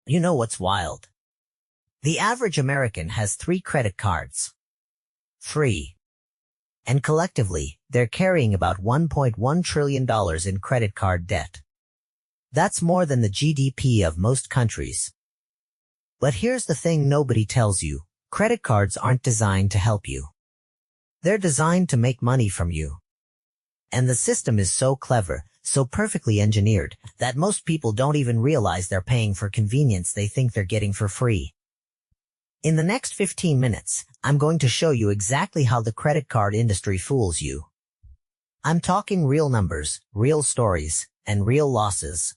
You know what's wild? The average American has 3 credit cards. 3. And collectively, they're carrying about $1.1 trillion in credit card debt. That's more than the GDP of most countries. But here's the thing nobody tells you. Credit cards aren't designed to help you. They're designed to make money from you. And the system is so clever, so perfectly engineered, that most people don't even realize they're paying for convenience they think they're getting for free. In the next 15 minutes, I'm going to show you exactly how the credit card industry fools you. I'm talking real numbers, real stories, and real losses.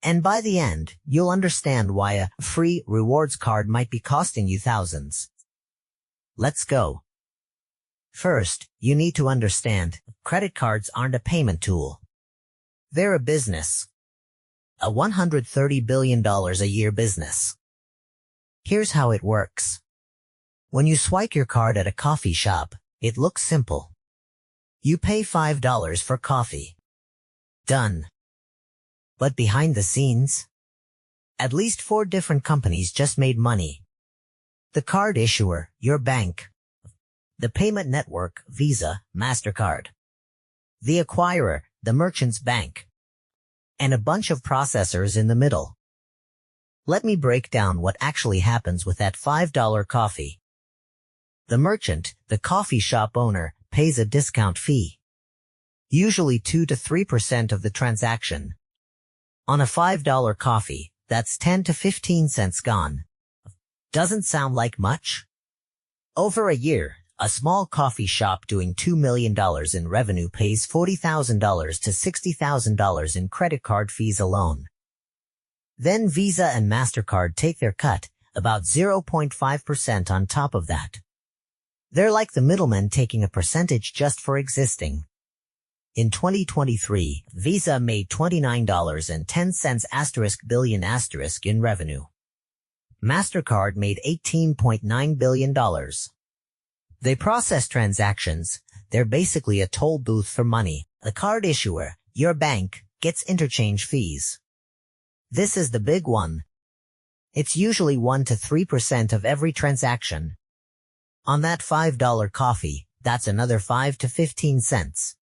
And by the end, you'll understand why a free rewards card might be costing you thousands. Let's go. First, you need to understand, credit cards aren't a payment tool. They're a business. A $130 billion a year business. Here's how it works. When you swipe your card at a coffee shop, it looks simple. You pay $5 for coffee. Done. But behind the scenes, at least 4 different companies just made money. The card issuer, your bank. The payment network, Visa, MasterCard. The acquirer, the merchant's bank. And a bunch of processors in the middle. Let me break down what actually happens with that $5 coffee. The merchant, the coffee shop owner, pays a discount fee. Usually 2 to 3% of the transaction. On a $5 coffee, that's 10 to 15 cents gone. Doesn't sound like much? Over a year, a small coffee shop doing $2 million in revenue pays $40,000 to $60,000 in credit card fees alone. Then Visa and MasterCard take their cut, about 0.5% on top of that. They're like the middlemen taking a percentage just for existing. In 2023, Visa made $29.10 billion in revenue. MasterCard made $18.9 billion. They process transactions. They're basically a toll booth for money. The card issuer, your bank, gets interchange fees. This is the big one. It's usually 1 to 3% of every transaction. On that $5 coffee, that's another 5 to 15 cents.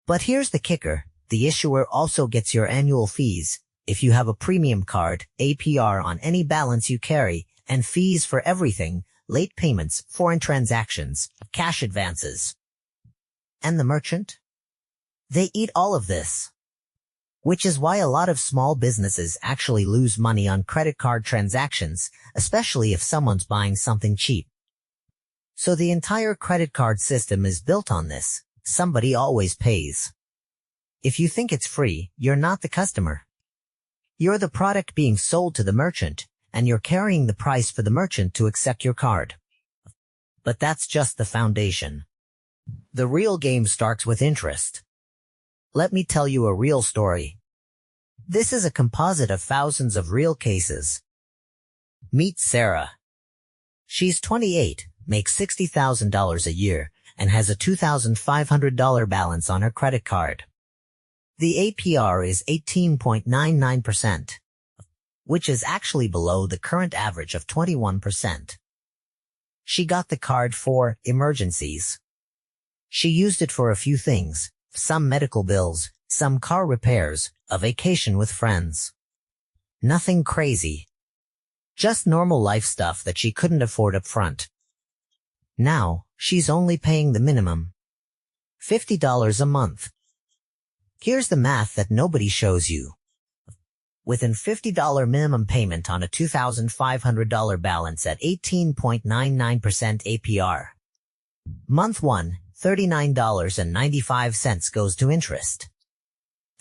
But here's the kicker. The issuer also gets your annual fees, if you have a premium card, APR on any balance you carry, and fees for everything, late payments, foreign transactions, cash advances. And the merchant? They eat all of this. Which is why a lot of small businesses actually lose money on credit card transactions, especially if someone's buying something cheap. So the entire credit card system is built on this. Somebody always pays. If you think it's free, you're not the customer. You're the product being sold to the merchant, and you're carrying the price for the merchant to accept your card. But that's just the foundation. The real game starts with interest. Let me tell you a real story. This is a composite of thousands of real cases. Meet Sarah. She's 28, makes $60,000 a year, and has a $2,500 balance on her credit card. The APR is 18.99%, which is actually below the current average of 21%. She got the card for emergencies. She used it for a few things. Some medical bills, some car repairs, a vacation with friends. Nothing crazy. Just normal life stuff that she couldn't afford up front. Now, she's only paying the minimum. $50 a month. Here's the math that nobody shows you. With an $50 minimum payment on a $2,500 balance at 18.99% APR. Month 1. $39.95 goes to interest.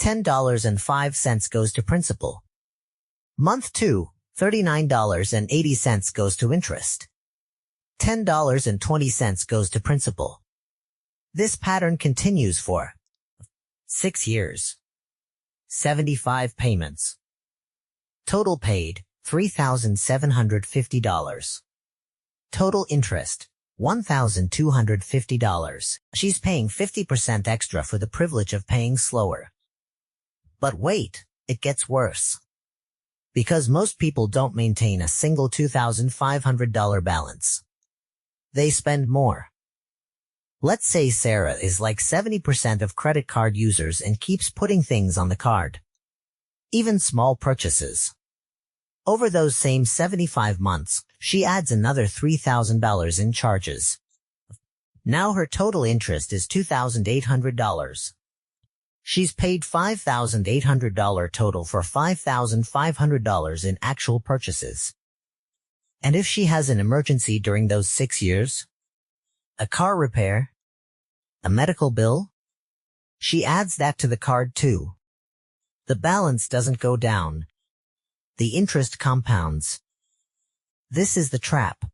$10.05 goes to principal. Month 2, $39.80 goes to interest. $10.20 goes to principal. This pattern continues for 6 years. 75 payments. Total paid, $3,750. Total interest, $1,250. She's paying 50% extra for the privilege of paying slower. But wait, it gets worse. Because most people don't maintain a single $2,500 balance. They spend more. Let's say Sarah is like 70% of credit card users and keeps putting things on the card. Even small purchases. Over those same 75 months, she adds another $3,000 in charges. Now her total interest is $2,800. She's paid $5,800 total for $5,500 in actual purchases. And if she has an emergency during those 6 years, a car repair, a medical bill, she adds that to the card too. The balance doesn't go down. The interest compounds. This is the trap.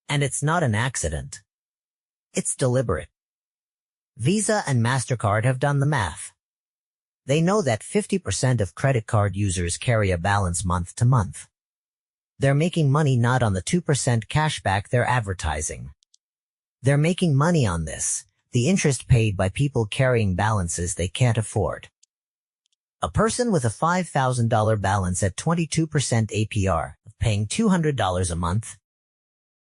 And it's not an accident. It's deliberate. Visa and MasterCard have done the math. They know that 50% of credit card users carry a balance month to month. They're making money not on the 2% cashback they're advertising. They're making money on this, the interest paid by people carrying balances they can't afford. A person with a $5,000 balance at 22% APR, paying $200 a month,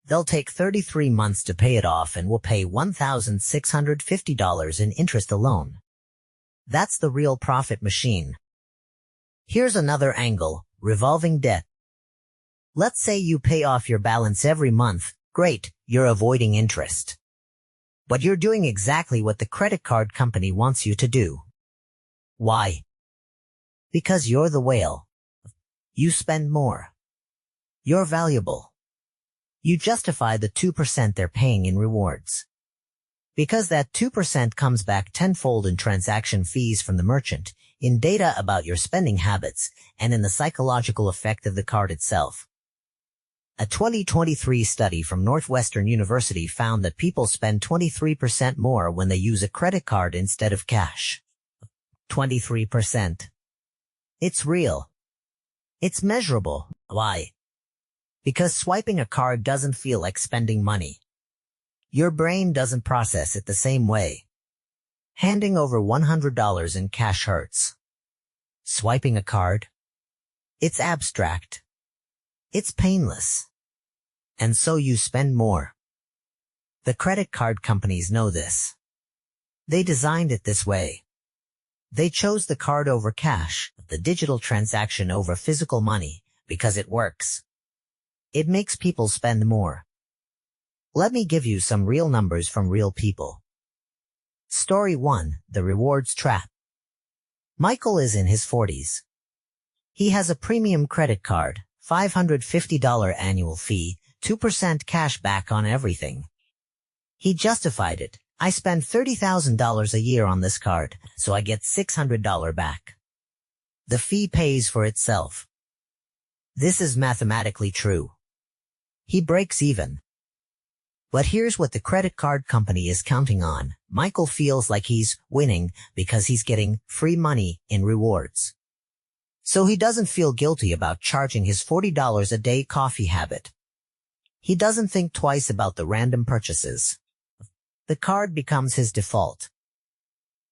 they'll take 33 months to pay it off and will pay $1,650 in interest alone. That's the real profit machine. Here's another angle, revolving debt. Let's say you pay off your balance every month. Great, you're avoiding interest. But you're doing exactly what the credit card company wants you to do. Why? Because you're the whale. You spend more. You're valuable. You justify the 2% they're paying in rewards. Because that 2% comes back tenfold in transaction fees from the merchant, in data about your spending habits, and in the psychological effect of the card itself. A 2023 study from Northwestern University found that people spend 23% more when they use a credit card instead of cash. 23%. It's real. It's measurable. Why? Because swiping a card doesn't feel like spending money. Your brain doesn't process it the same way. Handing over $100 in cash hurts. Swiping a card? It's abstract. It's painless. And so you spend more. The credit card companies know this. They designed it this way. They chose the card over cash, the digital transaction over physical money, because it works. It makes people spend more. Let me give you some real numbers from real people. Story 1, The Rewards Trap. Michael is in his 40s. He has a premium credit card, $550 annual fee, 2% cash back on everything. He justified it. I spend $30,000 a year on this card, so I get $600 back. The fee pays for itself. This is mathematically true. He breaks even. But here's what the credit card company is counting on. Michael feels like he's winning because he's getting free money in rewards. So he doesn't feel guilty about charging his $40 a day coffee habit. He doesn't think twice about the random purchases. The card becomes his default.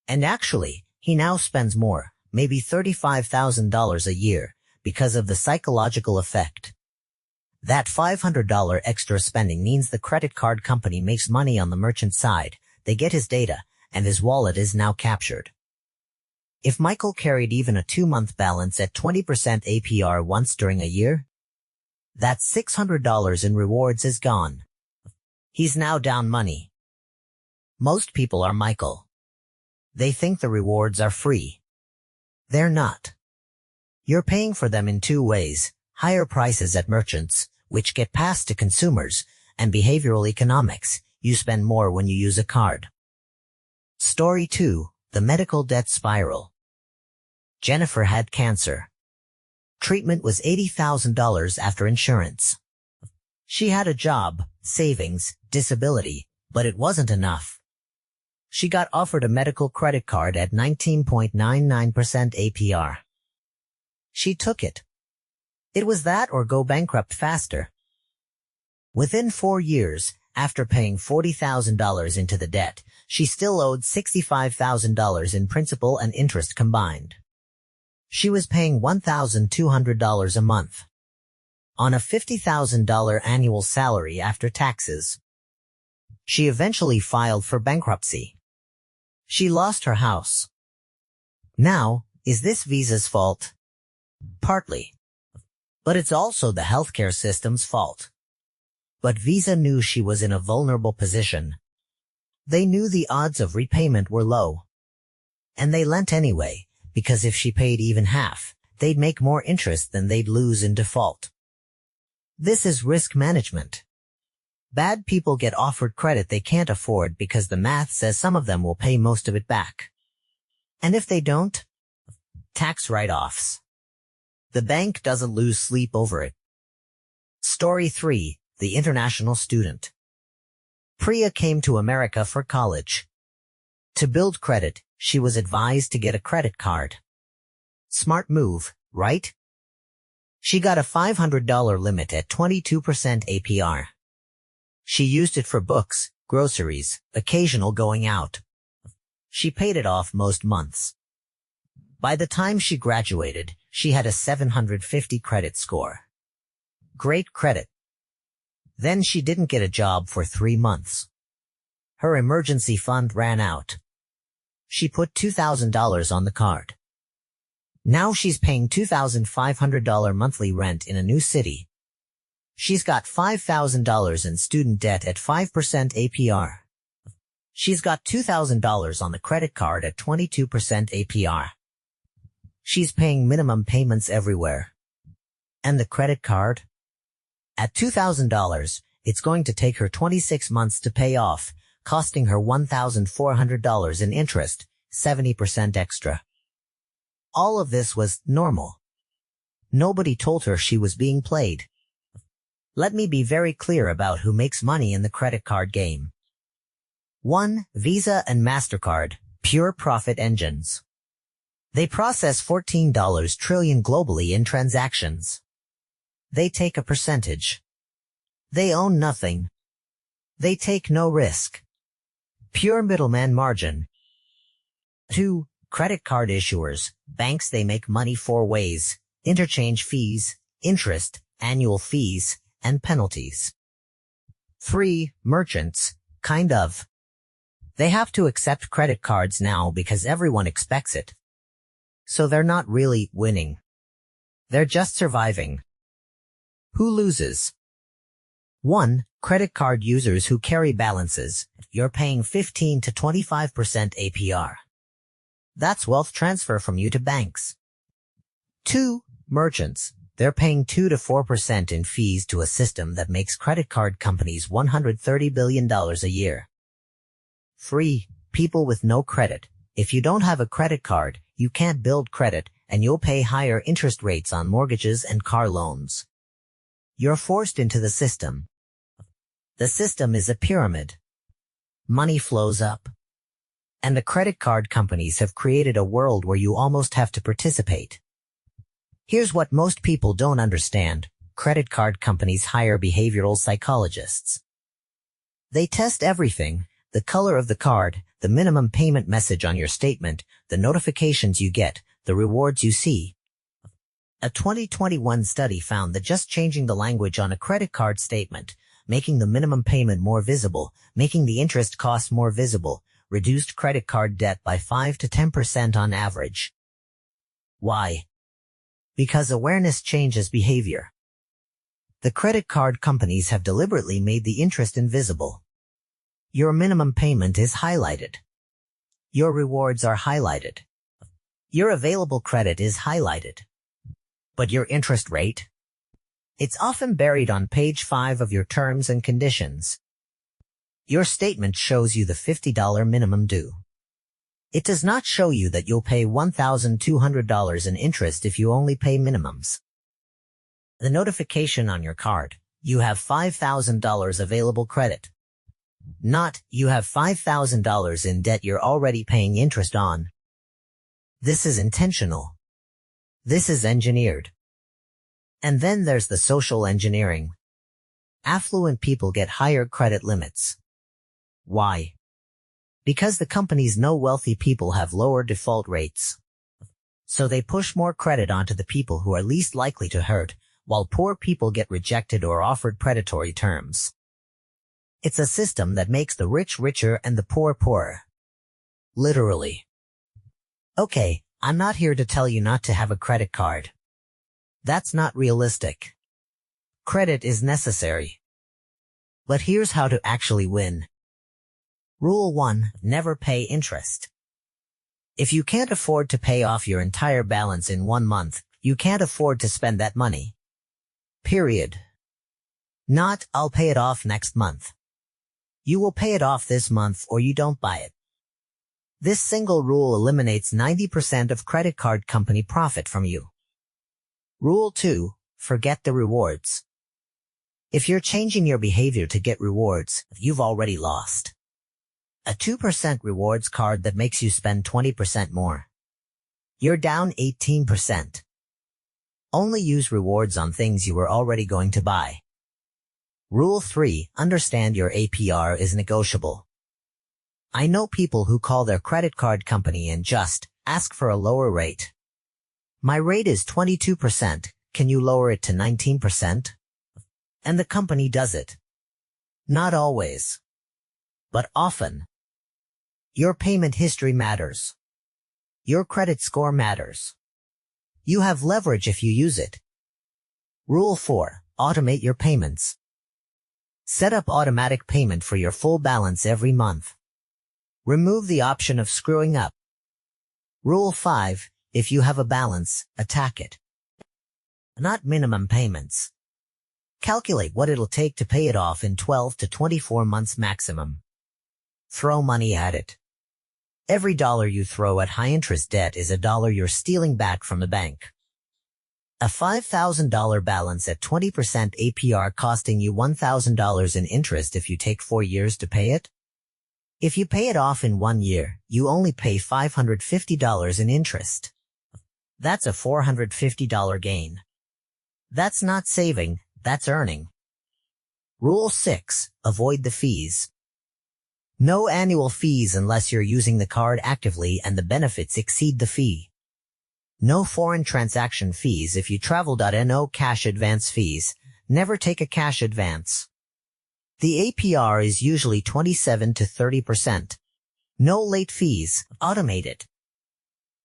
And actually, he now spends more, maybe $35,000 a year, because of the psychological effect. That $500 extra spending means the credit card company makes money on the merchant side. They get his data, and his wallet is now captured. If Michael carried even a 2-month balance at 20% APR once during a year, that $600 in rewards is gone. He's now down money. Most people are Michael. They think the rewards are free. They're not. You're paying for them in 2 ways, higher prices at merchants, which get passed to consumers, and behavioral economics. You spend more when you use a card. Story 2, The Medical Debt Spiral. Jennifer had cancer. Treatment was $80,000 after insurance. She had a job, savings, disability, but it wasn't enough. She got offered a medical credit card at 19.99% APR. She took it. It was that or go bankrupt faster. Within 4 years, after paying $40,000 into the debt, she still owed $65,000 in principal and interest combined. She was paying $1,200 a month on a $50,000 annual salary after taxes. She eventually filed for bankruptcy. She lost her house. Now, is this Visa's fault? Partly. But it's also the healthcare system's fault. But Visa knew she was in a vulnerable position. They knew the odds of repayment were low. And they lent anyway, because if she paid even half, they'd make more interest than they'd lose in default. This is risk management. Bad people get offered credit they can't afford because the math says some of them will pay most of it back. And if they don't, tax write-offs. The bank doesn't lose sleep over it. Story 3. The International Student. Priya came to America for college. To build credit, she was advised to get a credit card. Smart move, right? She got a $500 limit at 22% APR. She used it for books, groceries, occasional going out. She paid it off most months. By the time she graduated, she had a 750 credit score. Great credit. Then she didn't get a job for 3 months. Her emergency fund ran out. She put $2,000 on the card. Now she's paying $2,500 monthly rent in a new city. She's got $5,000 in student debt at 5% APR. She's got $2,000 on the credit card at 22% APR. She's paying minimum payments everywhere. And the credit card? At $2,000, it's going to take her 26 months to pay off, costing her $1,400 in interest, 70% extra. All of this was normal. Nobody told her she was being played. Let me be very clear about who makes money in the credit card game. 1. Visa and MasterCard, pure profit engines. They process $14 trillion globally in transactions. They take a percentage. They own nothing. They take no risk. Pure middleman margin. 2. Credit card issuers, banks. They make money 4 ways: interchange fees, interest, annual fees, and penalties. 3. Merchants, kind of. They have to accept credit cards now because everyone expects it. So they're not really winning. They're just surviving. Who loses? 1. Credit card users who carry balances. You're paying 15 to 25% APR. That's wealth transfer from you to banks. 2. Merchants. They're paying 2 to 4% in fees to a system that makes credit card companies $130 billion a year. 3. People with no credit. If you don't have a credit card, you can't build credit, and you'll pay higher interest rates on mortgages and car loans. You're forced into the system. The system is a pyramid. Money flows up. And the credit card companies have created a world where you almost have to participate. Here's what most people don't understand. Credit card companies hire behavioral psychologists. They test everything: the color of the card, the minimum payment message on your statement, the notifications you get, the rewards you see. A 2021 study found that just changing the language on a credit card statement, making the minimum payment more visible, making the interest cost more visible, reduced credit card debt by 5 to 10% on average. Why? Because awareness changes behavior. The credit card companies have deliberately made the interest invisible. Your minimum payment is highlighted. Your rewards are highlighted. Your available credit is highlighted. But your interest rate? It's often buried on page 5 of your terms and conditions. Your statement shows you the $50 minimum due. It does not show you that you'll pay $1,200 in interest if you only pay minimums. The notification on your card: you have $5,000 available credit. Not, you have $5,000 in debt you're already paying interest on. This is intentional. This is engineered. And then there's the social engineering. Affluent people get higher credit limits. Why? Because the companies know wealthy people have lower default rates. So they push more credit onto the people who are least likely to hurt, while poor people get rejected or offered predatory terms. It's a system that makes the rich richer and the poor poorer. Literally. Okay, I'm not here to tell you not to have a credit card. That's not realistic. Credit is necessary. But here's how to actually win. Rule 1. Never pay interest. If you can't afford to pay off your entire balance in 1 month, you can't afford to spend that money. Period. Not, I'll pay it off next month. You will pay it off this month or you don't buy it. This single rule eliminates 90% of credit card company profit from you. Rule 2. Forget the rewards. If you're changing your behavior to get rewards, you've already lost. A 2% rewards card that makes you spend 20% more. You're down 18%. Only use rewards on things you were already going to buy. Rule 3. Understand your APR is negotiable. I know people who call their credit card company and just ask for a lower rate. My rate is 22%. Can you lower it to 19%? And the company does it. Not always. But often. Your payment history matters. Your credit score matters. You have leverage if you use it. Rule 4. Automate your payments. Set up automatic payment for your full balance every month. Remove the option of screwing up. Rule 5. If you have a balance, attack it. Not minimum payments. Calculate what it'll take to pay it off in 12 to 24 months maximum. Throw money at it. Every dollar you throw at high-interest debt is a dollar you're stealing back from the bank. A $5,000 balance at 20% APR costing you $1,000 in interest if you take 4 years to pay it? If you pay it off in 1 year, you only pay $550 in interest. That's a $450 gain. That's not saving, that's earning. Rule 6. Avoid the fees. No annual fees unless you're using the card actively and the benefits exceed the fee. No foreign transaction fees if you travel. No cash advance fees. Never take a cash advance. The APR is usually 27 to 30%. No late fees. Automate it.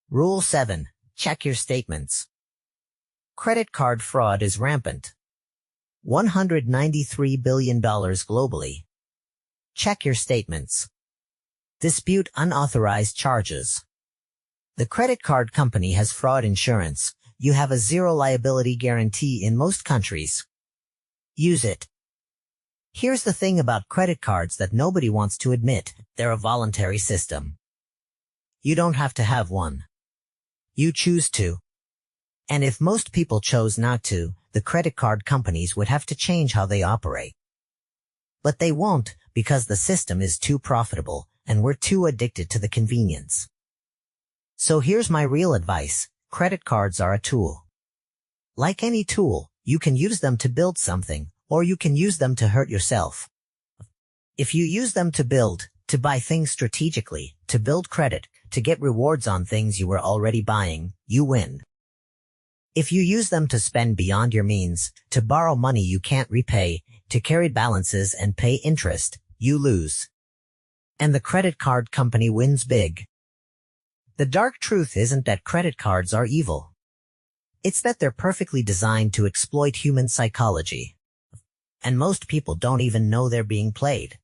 Rule 7. Check your statements. Credit card fraud is rampant. $193 billion globally. Check your statements. Dispute unauthorized charges. The credit card company has fraud insurance. You have a zero liability guarantee in most countries. Use it. Here's the thing about credit cards that nobody wants to admit. They're a voluntary system. You don't have to have one. You choose to. And if most people chose not to, the credit card companies would have to change how they operate. But they won't, because the system is too profitable, and we're too addicted to the convenience. So here's my real advice. Credit cards are a tool. Like any tool, you can use them to build something, or you can use them to hurt yourself. If you use them to build, to buy things strategically, to build credit, to get rewards on things you were already buying, you win. If you use them to spend beyond your means, to borrow money you can't repay, to carry balances and pay interest, you lose. And the credit card company wins big. The dark truth isn't that credit cards are evil. It's that they're perfectly designed to exploit human psychology. And most people don't even know they're being played.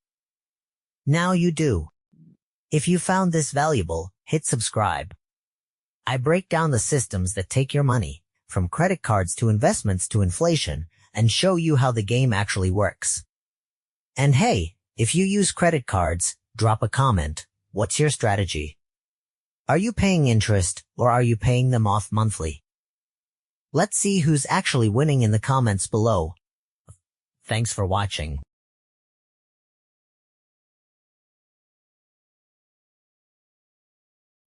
Now you do. If you found this valuable, hit subscribe. I break down the systems that take your money, from credit cards to investments to inflation, and show you how the game actually works. And hey, if you use credit cards, drop a comment. What's your strategy? Are you paying interest, or are you paying them off monthly? Let's see who's actually winning in the comments below. Thanks for watching.